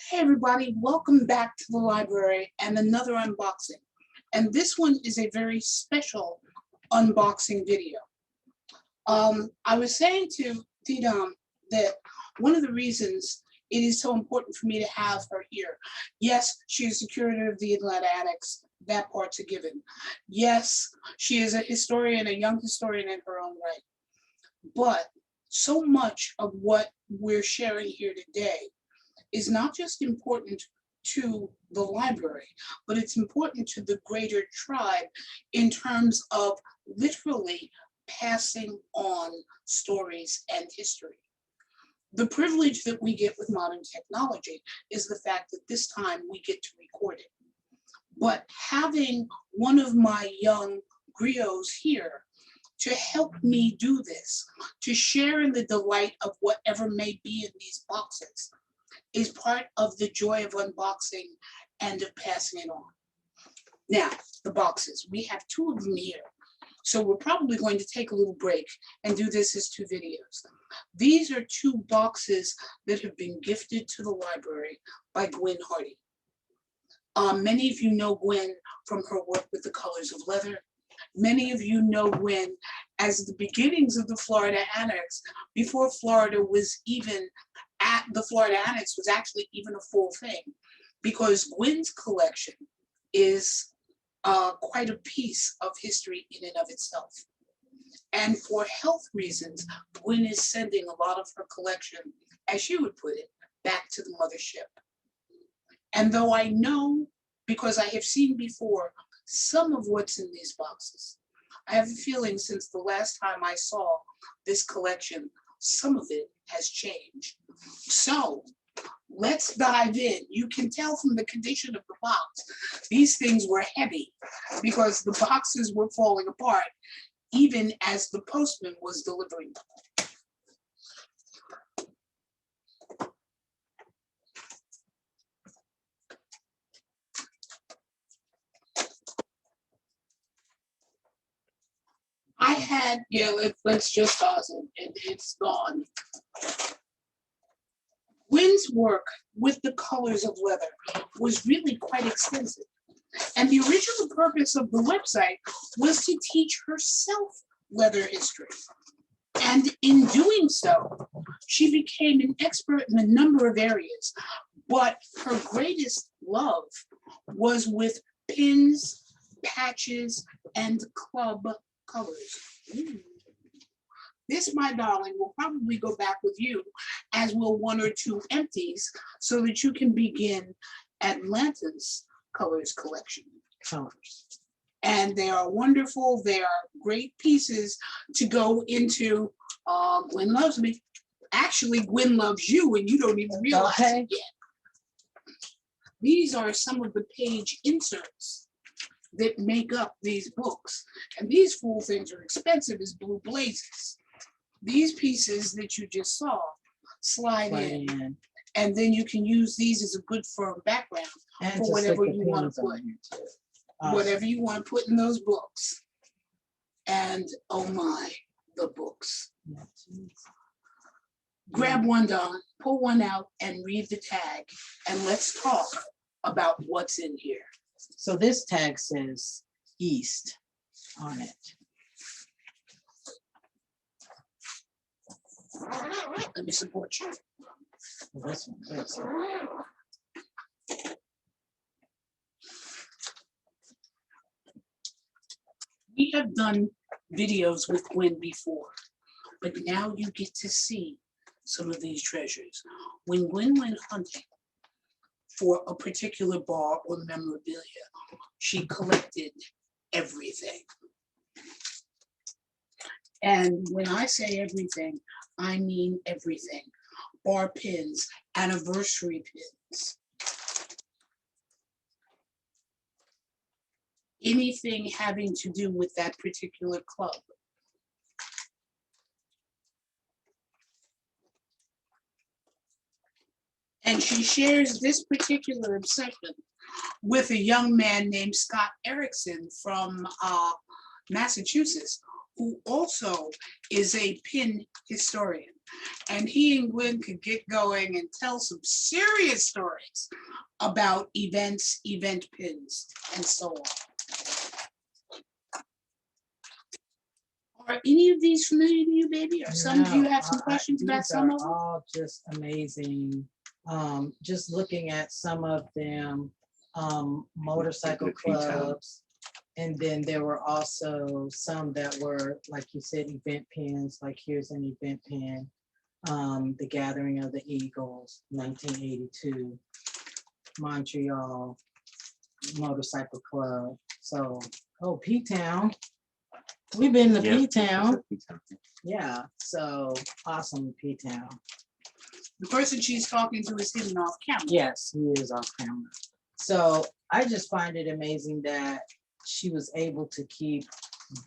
Hey everybody, welcome back to the library and another unboxing. And this one is a very special unboxing video. I was saying to DDom that one of the reasons it is so important for me to have her here. Yes, she is the curator of the Atlantics, that part's a given. Yes, she is a historian, a young historian in her own right. But so much of what we're sharing here today is not just important to the library, but it's important to the greater tribe in terms of literally passing on stories and history. The privilege that we get with modern technology is the fact that this time we get to record it. But having one of my young griots here to help me do this, to share in the delight of whatever may be in these boxes, is part of the joy of unboxing and of passing it on. Now, the boxes, we have two of them here. So we're probably going to take a little break and do this as two videos. These are two boxes that have been gifted to the library by Gwen Hardy. Many of you know Gwen from her work with the colors of leather. Many of you know Gwen as the beginnings of the Florida Annex, before Florida was even the Florida Annex was actually even a full thing, because Gwen's collection is quite a piece of history in and of itself. And for health reasons, Gwen is sending a lot of her collection, as she would put it, back to the mothership. And though I know, because I have seen before, some of what's in these boxes, I have a feeling since the last time I saw this collection, some of it has changed. So let's dive in. You can tell from the condition of the box, these things were heavy because the boxes were falling apart even as the postman was delivering them. I had, let's just toss it, it's gone. Gwen's work with the colors of leather was really quite extensive. And the original purpose of the website was to teach herself leather history. And in doing so, she became an expert in a number of areas. But her greatest love was with pins, patches, and club colors. This, my darling, will probably go back with you, as will one or two empties, so that you can begin Atlanta's colors collection. Colors. And they are wonderful. They are great pieces to go into. Gwen loves me. Actually, Gwen loves you, and you don't even realize it yet. These are some of the page inserts that make up these books. And these fool things are expensive as blue blazes. These pieces that you just saw slide in, and then you can use these as a good firm background and for whatever you want to put. Whatever you want to put in those books. And oh my, the books. Grab one, Don, pull one out and read the tag, and let's talk about what's in here. So this tag says East on it. Let me support you. This one. We have done videos with Gwen before, but now you get to see some of these treasures. When Gwen went hunting for a particular bar or memorabilia, she collected everything. And when I say everything, I mean everything. Bar pins, anniversary pins. Anything having to do with that particular club. And she shares this particular obsession with a young man named Scott Erickson from Massachusetts, who also is a pin historian. and he and Gwen could get going and tell some serious stories about events, event pins, and so on. Are any of these familiar to you, baby? Or some, do you have some questions about some of them? All just amazing. Just looking at some of them, motorcycle clubs. And then there were also some that were, like you said, event pins, like here's an event pin. The Gathering of the Eagles, 1982, Montreal Motorcycle Club. So, oh, P-Town. We've been to P-Town. Yeah, so awesome P-Town. The person she's talking to is hidden off camera. Yes, he is off camera. So I just find it amazing that she was able to keep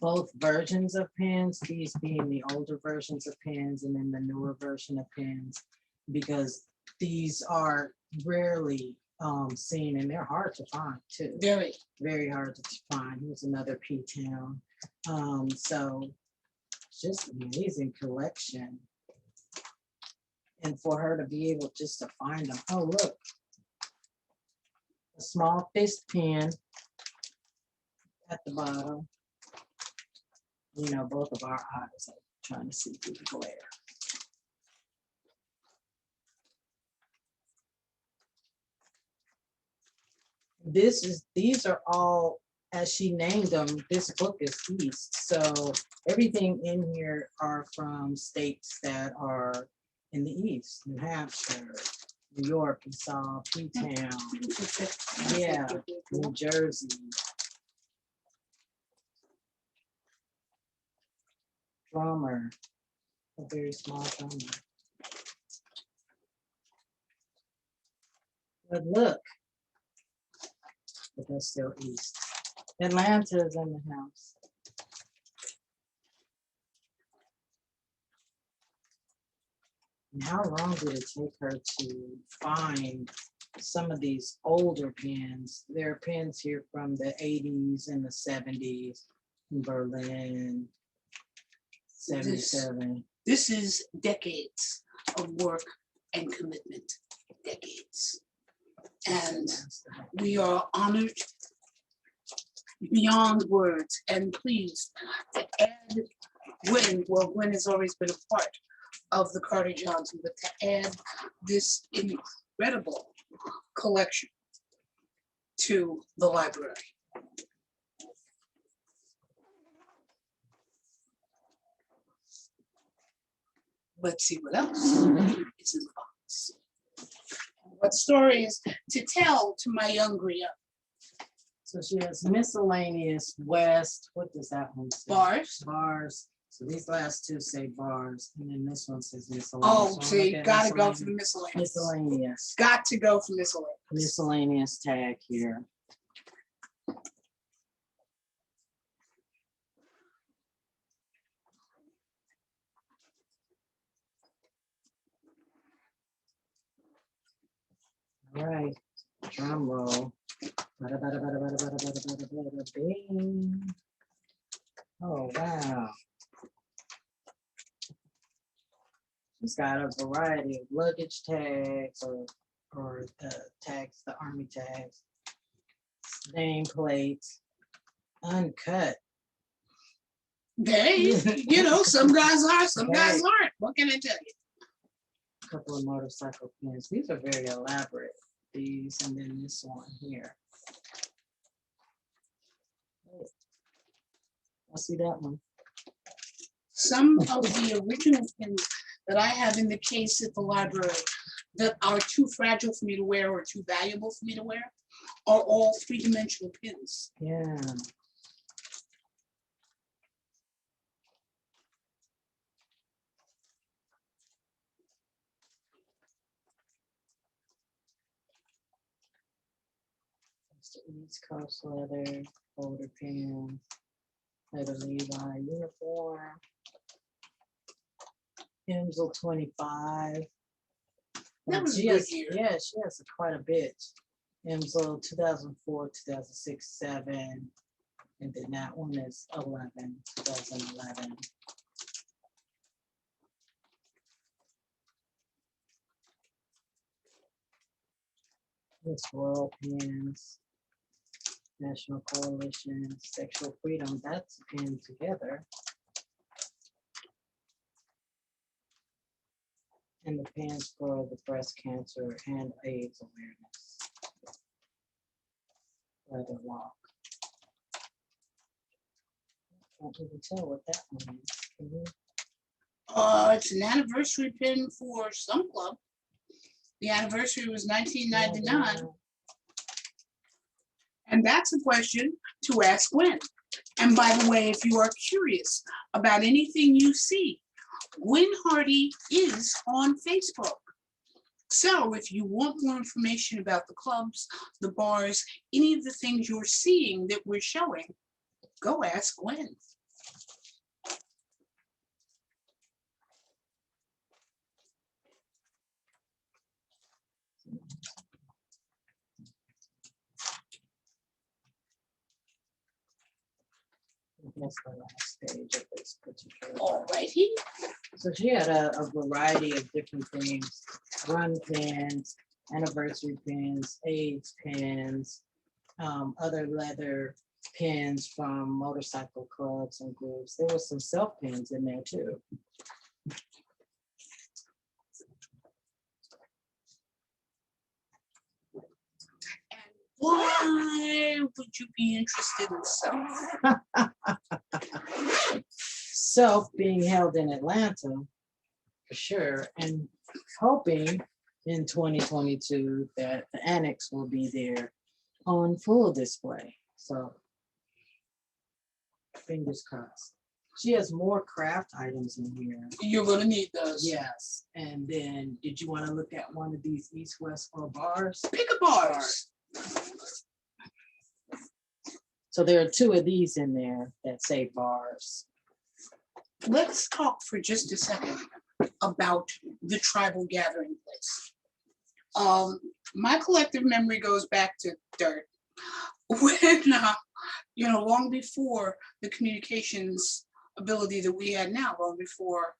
both versions of pins, these being the older versions of pins and then the newer version of pins, because these are rarely seen and they're hard to find too. Very. Very hard to find. Here's another P-Town. So just amazing collection. And for her to be able just to find them. Oh, look. A small fist pin at the bottom. You know, both of our eyes are trying to see through the glare. These are all, as she named them, this book is East. So everything in here are from states that are in the East, New Hampshire, New York, we saw P-Town, yeah, New Jersey. Drummer, a very small drummer. But look, but that's still East. Atlanta is in the house. And how long did it take her to find some of these older pins? There are pins here from the 80s and the 70s in Berlin, 77. This is decades of work and commitment, decades. And we are honored beyond words and pleased to add Gwen. Well, Gwen has always been a part of the Carter Johnson, but to add this incredible collection to the library. Let's see what else is in the box. What stories to tell to my young Griot? So she has miscellaneous West. What does that one say? Bars. Bars. So these last two say bars, and then this one says miscellaneous. Oh, so you gotta go for the miscellaneous. Miscellaneous. Got to go for miscellaneous. Miscellaneous tag here. All right, drum roll. Bada, bada, bada, bada, bada, bada, bada, bada, bing. Oh, wow. She's got a variety of luggage tags or tags, the army tags, name plates, uncut. Hey, you know, some guys are, some guys aren't. What can I tell you? A couple of motorcycle pins. These are very elaborate. These and then this one here. I see that one. Some of the original pins that I have in the case at the library that are too fragile for me to wear or too valuable for me to wear are all three-dimensional pins. Yeah. East Coast leather, folder pin, leather Levi uniform, Hemsel 25. That was she a good has, year. yeah, she has quite a bit. Hemsel 2004, 2006, 7, and then that one is 2011. Miss World Pins, National Coalition, Sexual Freedom, that's pinned together. And the pins for the breast cancer and AIDS awareness. Leather Walk. Can't even tell what that one is. Can you? It's an anniversary pin for some club. The anniversary was 1999. And that's a question to ask Gwen. And by the way, if you are curious about anything you see, Gwen Hardy is on Facebook. So if you want more information about the clubs, the bars, any of the things you're seeing that we're showing, go ask Gwen. That's the last page of this particular. All righty. So she had a variety of different things: run pins, anniversary pins, AIDS pins, other leather pins from motorcycle clubs and groups. There was some self pins in there too. Why would you be interested in self? Self being held in Atlanta, for sure, and hoping in 2022 that the annex will be there on full display. So fingers crossed. She has more craft items in here. You're gonna need those. Yes. And then did you want to look at one of these East West or bars? Pick a bars. So there are two of these in there that say bars. Let's talk for just a second about the tribal gathering place. My collective memory goes back to dirt. When, long before the communications ability that we had now, long before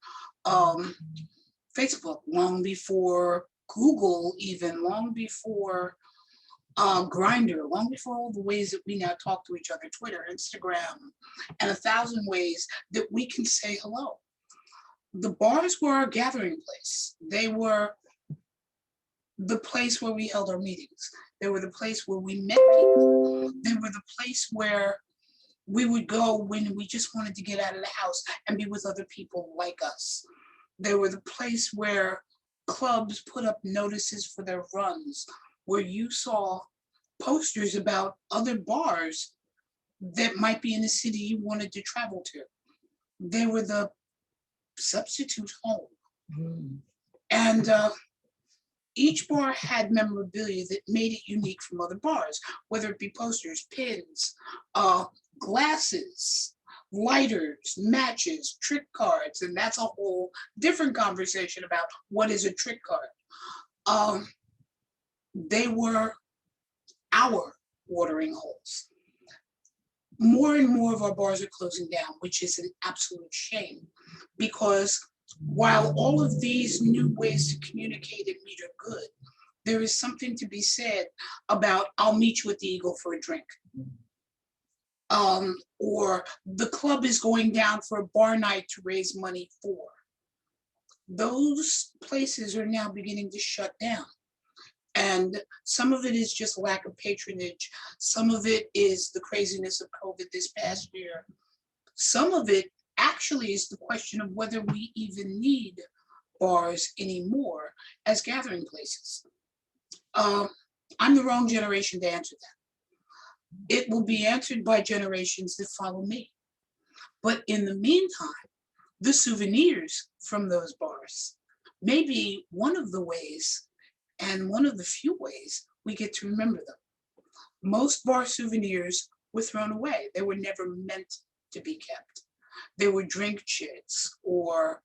Facebook, long before Google, even long before Grindr, long before all the ways that we now talk to each other, Twitter, Instagram, and 1,000 ways that we can say hello. The bars were our gathering place. They were the place where we held our meetings. They were the place where we met people. They were the place where we would go when we just wanted to get out of the house and be with other people like us. They were the place where clubs put up notices for their runs, where you saw posters about other bars that might be in the city you wanted to travel to. They were the substitute home. Mm. And each bar had memorabilia that made it unique from other bars, whether it be posters, pins, glasses, lighters, matches, trick cards, and that's a whole different conversation about what is a trick card. They were our watering holes. More and more of our bars are closing down, which is an absolute shame, because while all of these new ways to communicate and meet are good, there is something to be said about I'll meet you at the Eagle for a drink. Or the club is going down for a bar night to raise money for. Those places are now beginning to shut down. And some of it is just lack of patronage. Some of it is the craziness of COVID this past year. Some of it actually is the question of whether we even need bars anymore as gathering places. I'm the wrong generation to answer that. It will be answered by generations that follow me. But in the meantime, the souvenirs from those bars may be one of the ways and one of the few ways we get to remember them. Most bar souvenirs were thrown away. They were never meant to be kept. They were drink chits or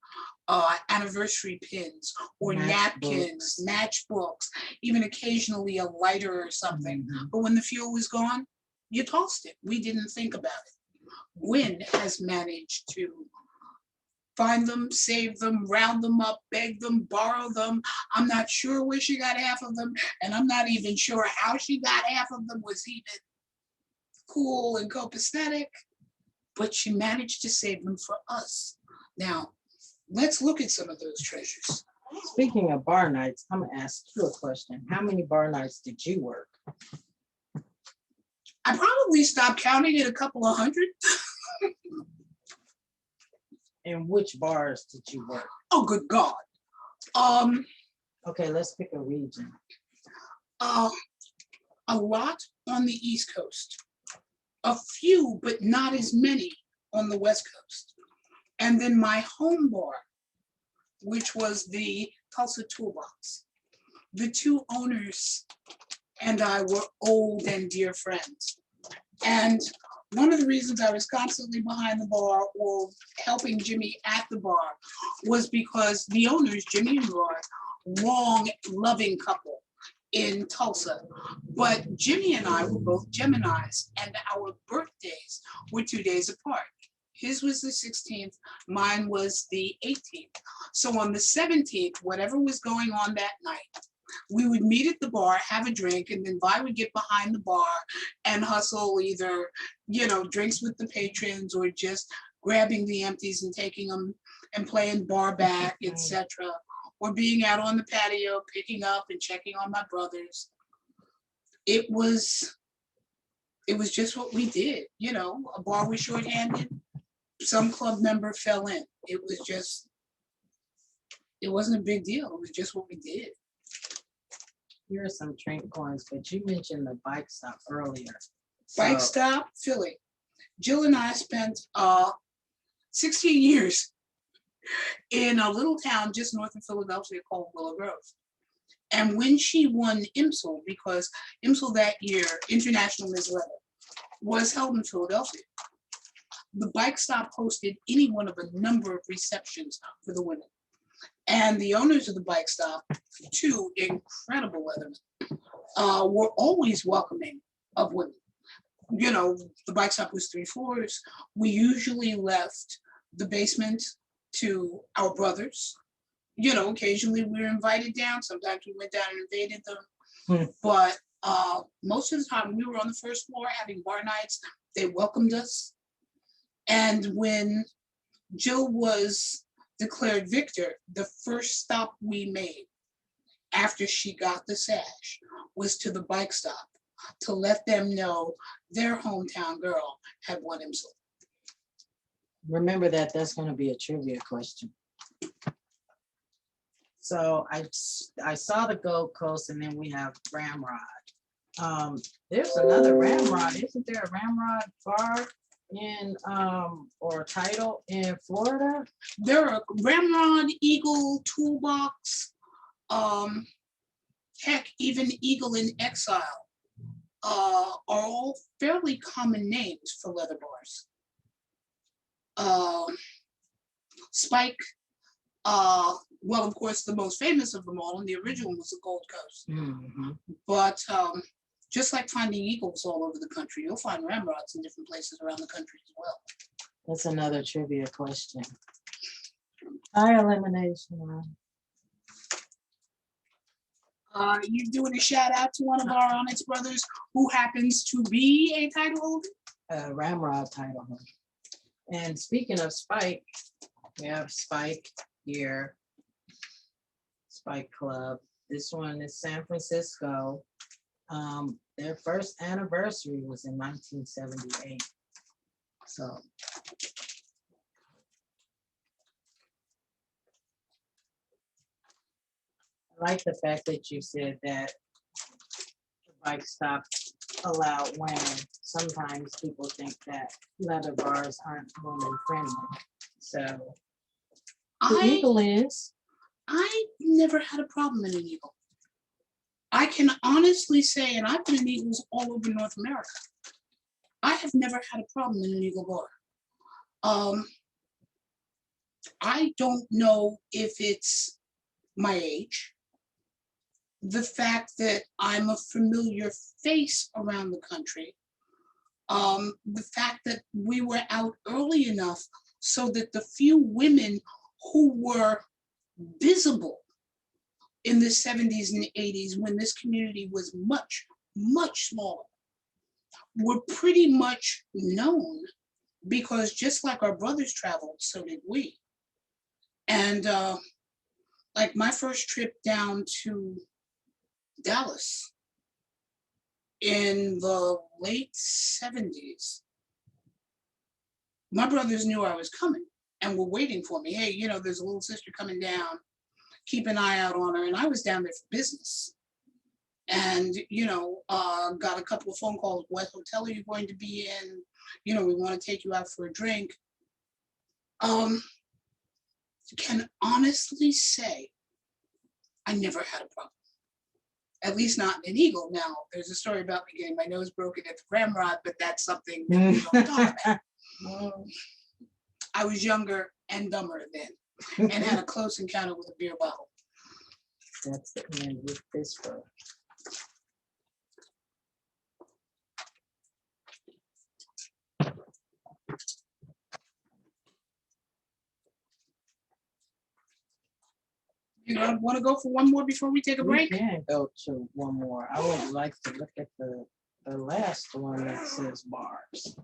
anniversary pins or napkins, matchbooks, even occasionally a lighter or something. Mm-hmm. But when the fuel was gone, you tossed it. We didn't think about it. Gwen has managed to find them, save them, round them up, beg them, borrow them. I'm not sure where she got half of them, and I'm not even sure how she got half of them was even cool and copacetic, but she managed to save them for us. Now, let's look at some of those treasures. Speaking of bar nights, I'm gonna ask you a question. How many bar nights did you work? I probably stopped counting at a couple of hundred. And which bars did you work? Oh, good God. Okay, let's pick a region. A lot on the East Coast. A few, but not as many on the West Coast. And then my home bar, which was the Tulsa Toolbox. The two owners and I were old and dear friends. And one of the reasons I was constantly behind the bar or helping Jimmy at the bar was because the owners, Jimmy and Roy, long, loving couple in Tulsa. But Jimmy and I were both Geminis, and our birthdays were 2 days apart. His was the 16th, mine was the 18th. So on the 17th, whatever was going on that night, we would meet at the bar, have a drink, and then Vi would get behind the bar and hustle either, drinks with the patrons or just grabbing the empties and taking them and playing bar back, etc. Or being out on the patio, picking up and checking on my brothers. It was just what we did, a bar was shorthanded, some club member fell in. It wasn't a big deal. It was just what we did. Here are some drink coins, but you mentioned the bike stop earlier. Bike stop, Philly. Jill and I spent 16 years in a little town just north of Philadelphia called Willow Grove. And when she won IMSL, because IMSL that year, International Ms. Leather, was held in Philadelphia, the bike stop hosted any one of a number of receptions for the women. And the owners of the bike stop, two incredible leathermen, were always welcoming of women. The bike stop was 3 floors. We usually left the basement to our brothers. Occasionally we were invited down. Sometimes we went down and invaded them. But most of the time we were on the first floor having bar nights. They welcomed us. And when Jill was declared victor, the first stop we made after she got the sash was to the bike stop to let them know their hometown girl had won IMSL. Remember that's going to be a trivia question. So I saw the Gold Coast, and then we have Ramrod. There's another Ramrod. Isn't there a Ramrod bar in or title in Florida? There are Ramrod, Eagle, Toolbox, heck, even Eagle in Exile are all fairly common names for leather bars. Spike, well, of course, the most famous of them all, and the original was the Gold Coast. Mm-hmm. But just like finding eagles all over the country, you'll find ramrods in different places around the country as well. That's another trivia question. High elimination. You're doing a shout out to one of our Onyx brothers who happens to be a title holder? Ramrod title holder. And speaking of Spike, we have Spike here. Spike Club. This one is San Francisco. Their first anniversary was in 1978. So I like the fact that you said that the bike stop allowed women. Sometimes people think that leather bars aren't woman friendly. So the Eagle is. I never had a problem in an Eagle. I can honestly say, and I've been in Eagles all over North America, I have never had a problem in an Eagle bar. I don't know if it's my age, the fact that I'm a familiar face around the country, the fact that we were out early enough so that the few women who were visible in the 70s and 80s, when this community was much, much smaller, were pretty much known, because just like our brothers traveled, so did we. And like my first trip down to Dallas in the late 70s, my brothers knew I was coming and were waiting for me. Hey, there's a little sister coming down. Keep an eye out on her. And I was down there for business. And, got a couple of phone calls. What hotel are you going to be in? We want to take you out for a drink. Can honestly say I never had a problem. At least not in Eagle. Now, there's a story about me getting my nose broken at the Ramrod, but that's something that we don't talk about. I was younger and dumber then, and had a close encounter with a beer bottle. That's the end with this book. You want to go for one more before we take a break? We can go to one more. I would like to look at the last one that says bars.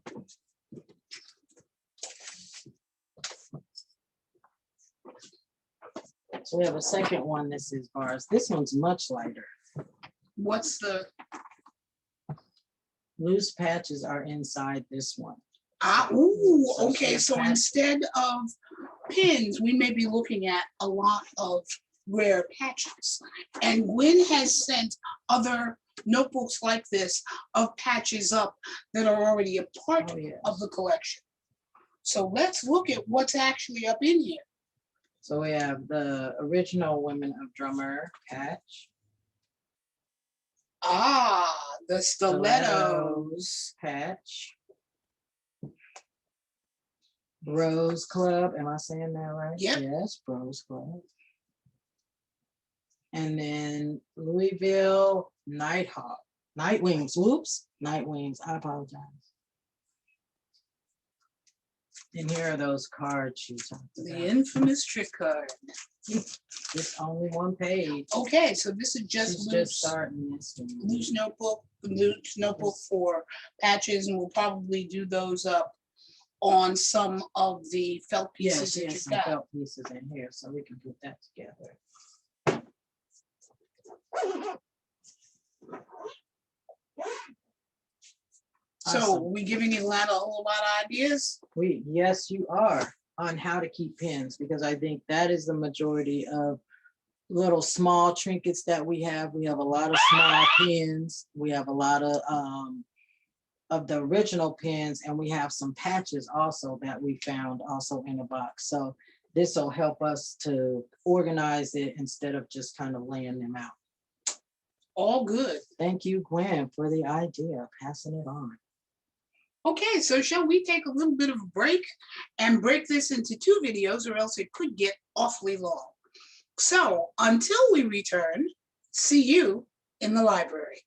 So we have a second one that says bars. This one's much lighter. What's the loose patches are inside this one? Ooh, So okay. So instead of pins, we may be looking at a lot of rare patches. And Gwen has sent other notebooks like this of patches up that are already a part of the collection. So let's look at what's actually up in here. So we have the original Women of Drummer patch. The stilettos patch. Rose Club, am I saying that right? Yep. Yes, Rose Club. And then Louisville Nighthawk, Nightwings, whoops, Nightwings, I apologize. And here are those cards you talked about. The infamous trick card. It's only one page. Okay, so this is just starting this one. Loose notebook for patches, and we'll probably do those up on some of the felt pieces. Yes, some felt pieces in here, so we can put that together. So awesome. Are we giving Atlanta a whole lot of ideas? Yes, you are, on how to keep pins, because I think that is the majority of little small trinkets that we have. We have a lot of small pins. We have a lot of the original pins, and we have some patches also that we found also in a box. So this will help us to organize it instead of just kind of laying them out. All good. Thank you, Gwen, for the idea, passing it on. Okay, so shall we take a little bit of a break and break this into 2 videos, or else it could get awfully long. So until we return, see you in the library.